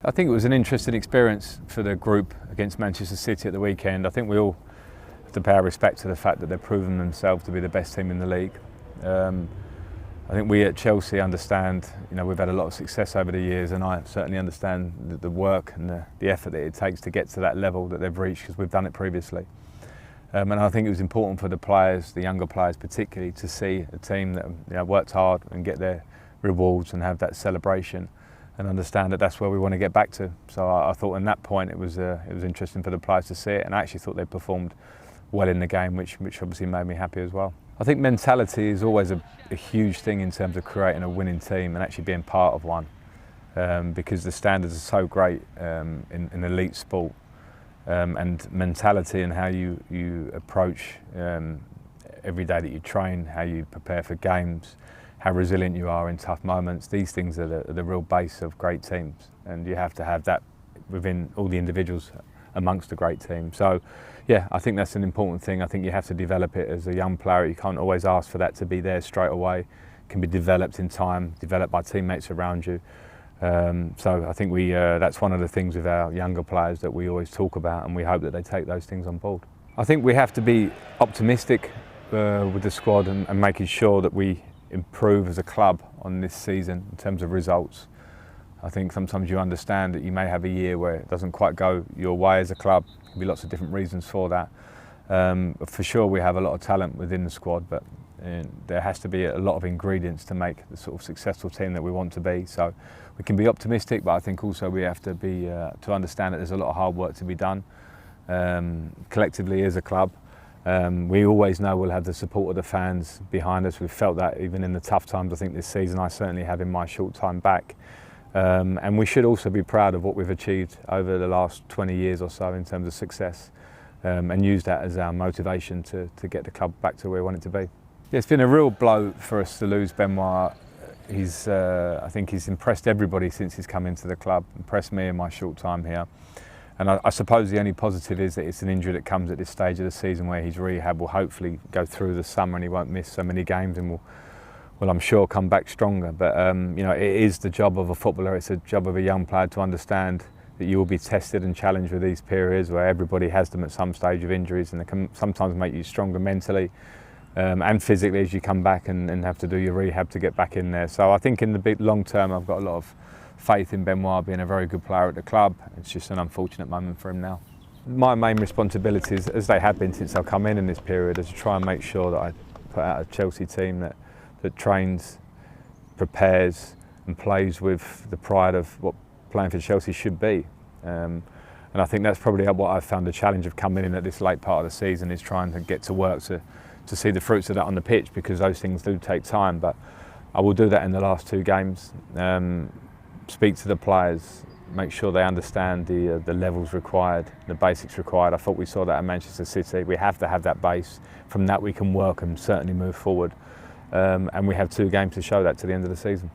I think it was an interesting experience for the group against Manchester City at the weekend. I think we all have to pay our respect to the fact that they've proven themselves to be the best team in the league. I think we at Chelsea understand, we've had a lot of success over the years, and I certainly understand the work and the effort that it takes to get to that level that they've reached, because we've done it previously. And I think it was important for the players, the younger players particularly, to see a team that worked hard and get their rewards and have that celebration, and understand that that's where we want to get back to. So I thought in that point it was interesting for the players to see it, and I actually thought they performed well in the game, which obviously made me happy as well. I think mentality is always a huge thing in terms of creating a winning team and actually being part of one, because the standards are so great in elite sport, and mentality and how you approach every day that you train, how you prepare for games, how resilient you are in tough moments. These things are the real base of great teams, and you have to have that within all the individuals amongst a great team. So yeah, I think that's an important thing. I think you have to develop it as a young player. You can't always ask for that to be there straight away. It can be developed in time, developed by teammates around you. So I think that's one of the things with our younger players that we always talk about, and we hope that they take those things on board. I think we have to be optimistic with the squad and making sure that we improve as a club on this season in terms of results. I think sometimes you understand that you may have a year where it doesn't quite go your way as a club. There can be lots of different reasons for that. For sure we have a lot of talent within the squad, but there has to be a lot of ingredients to make the sort of successful team that we want to be. So we can be optimistic, but I think also we have to be to understand that there's a lot of hard work to be done collectively as a club. We always know we'll have the support of the fans behind us. We've felt that even in the tough times. I think this season I certainly have in my short time back. And we should also be proud of what we've achieved over the last 20 years or so in terms of success, and use that as our motivation to get the club back to where we want it to be. Yeah, it's been a real blow for us to lose Benoit. I think he's impressed everybody since he's come into the club, impressed me in my short time here. And I suppose the only positive is that it's an injury that comes at this stage of the season where his rehab will hopefully go through the summer and he won't miss so many games, and will I'm sure come back stronger. But it is the job of a footballer, it's a job of a young player to understand that you will be tested and challenged with these periods where everybody has them at some stage of injuries, and they can sometimes make you stronger mentally and physically as you come back and have to do your rehab to get back in there. So I think in the big long term I've got a lot of faith in Benoit being a very good player at the club. It's just an unfortunate moment for him now. My main responsibilities, as they have been since I've come in this period, is to try and make sure that I put out a Chelsea team that trains, prepares and plays with the pride of what playing for Chelsea should be. And I think that's probably what I've found the challenge of coming in at this late part of the season, is trying to get to work to see the fruits of that on the pitch, because those things do take time. But I will do that in the last two games. Speak to the players, make sure they understand the levels required, the basics required. I thought we saw that at Manchester City. We have to have that base. From that we can work and certainly move forward. And we have two games to show that to the end of the season.